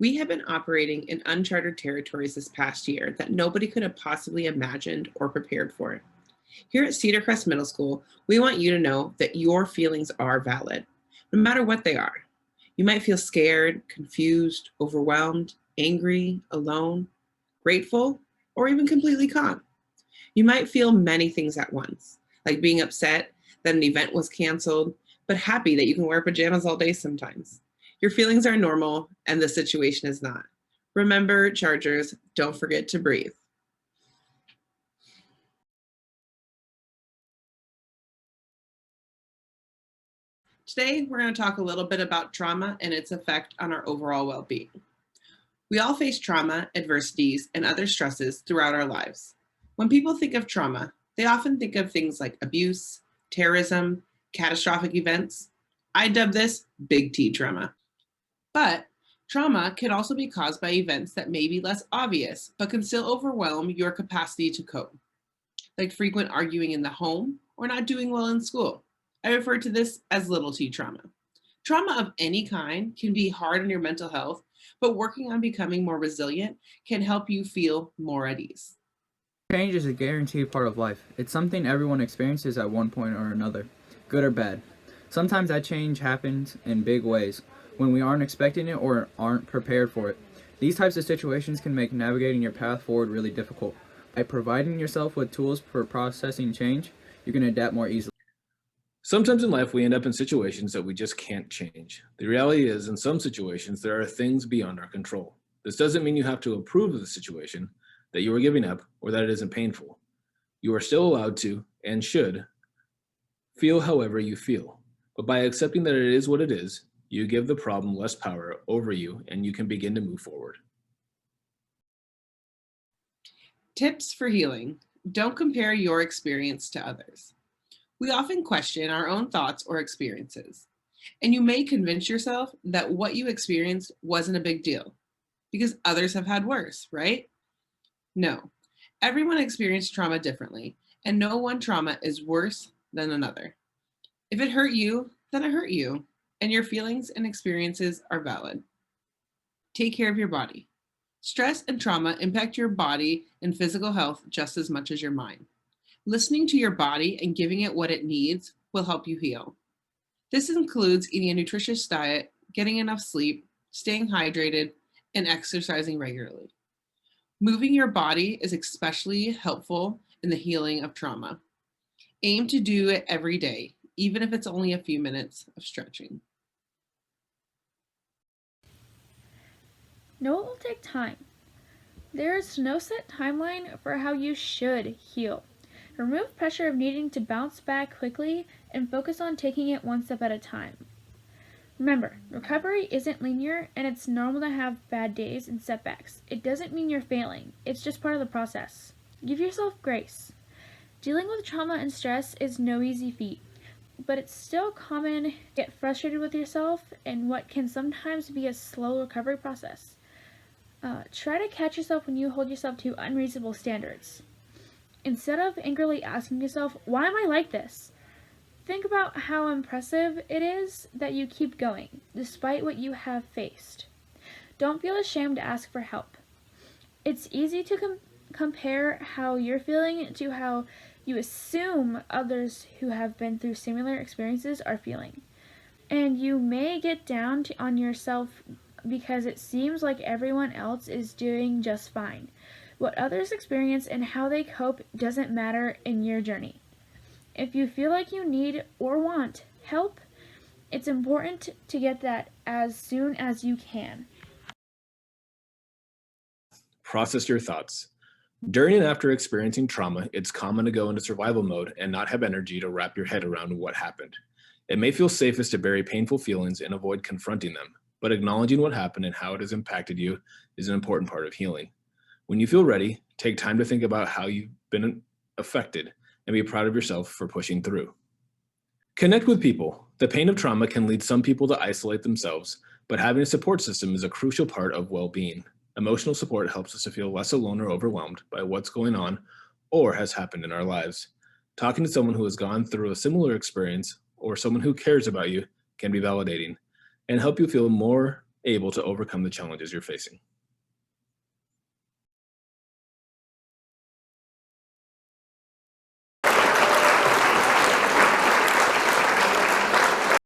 We have been operating in uncharted territories this past year that nobody could have possibly imagined or prepared for. Here at Cedar Crest Middle School, we want you to know that your feelings are valid, no matter what they are. You might feel scared, confused, overwhelmed, angry, alone, grateful, or even completely calm. You might feel many things at once, like being upset that an event was canceled, but happy that you can wear pajamas all day sometimes. Your feelings are normal, and the situation is not. Remember, Chargers, don't forget to breathe. Today, we're going to talk a little bit about trauma and its effect on our overall well-being. We all face trauma, adversities, and other stresses throughout our lives. When people think of trauma, they often think of things like abuse, terrorism, catastrophic events. I dub this big T trauma. But trauma can also be caused by events that may be less obvious, but can still overwhelm your capacity to cope, like frequent arguing in the home or not doing well in school. I refer to this as little T trauma. Trauma of any kind can be hard on your mental health, but working on becoming more resilient can help you feel more at ease. Change is a guaranteed part of life. It's something everyone experiences at one point or another, good or bad. Sometimes that change happens in big ways, when we aren't expecting it or aren't prepared for it. These types of situations can make navigating your path forward really difficult. By providing yourself with tools for processing change, you can adapt more easily. Sometimes in life, we end up in situations that we just can't change. The reality is, in some situations, there are things beyond our control. This doesn't mean you have to approve of the situation, that you are giving up, or that it isn't painful. You are still allowed to, and should, feel however you feel. But by accepting that it is what it is, you give the problem less power over you, and you can begin to move forward. Tips for healing. Don't compare your experience to others. We often question our own thoughts or experiences, and you may convince yourself that what you experienced wasn't a big deal because others have had worse, right? No, everyone experienced trauma differently, and no one trauma is worse than another. If it hurt you, then it hurt you, and your feelings and experiences are valid. Take care of your body. Stress and trauma impact your body and physical health just as much as your mind. Listening to your body and giving it what it needs will help you heal. This includes eating a nutritious diet, getting enough sleep, staying hydrated, and exercising regularly. Moving your body is especially helpful in the healing of trauma. Aim to do it every day, even if it's only a few minutes of stretching. Know it will take time. There is no set timeline for how you should heal. Remove pressure of needing to bounce back quickly and focus on taking it one step at a time. Remember, recovery isn't linear, and it's normal to have bad days and setbacks. It doesn't mean you're failing. It's just part of the process. Give yourself grace. Dealing with trauma and stress is no easy feat, but it's still common to get frustrated with yourself in what can sometimes be a slow recovery process. Try to catch yourself when you hold yourself to unreasonable standards. Instead of angrily asking yourself, why am I like this? Think about how impressive it is that you keep going, despite what you have faced. Don't feel ashamed to ask for help. It's easy to compare how you're feeling to how you assume others who have been through similar experiences are feeling. And you may get down on yourself because it seems like everyone else is doing just fine. What others experience and how they cope doesn't matter in your journey. If you feel like you need or want help, it's important to get that as soon as you can. Process your thoughts. During and after experiencing trauma, it's common to go into survival mode and not have energy to wrap your head around what happened. It may feel safest to bury painful feelings and avoid confronting them, but acknowledging what happened and how it has impacted you is an important part of healing. When you feel ready, take time to think about how you've been affected and be proud of yourself for pushing through. Connect with people. The pain of trauma can lead some people to isolate themselves, but having a support system is a crucial part of well-being. Emotional support helps us to feel less alone or overwhelmed by what's going on or has happened in our lives. Talking to someone who has gone through a similar experience or someone who cares about you can be validating and help you feel more able to overcome the challenges you're facing.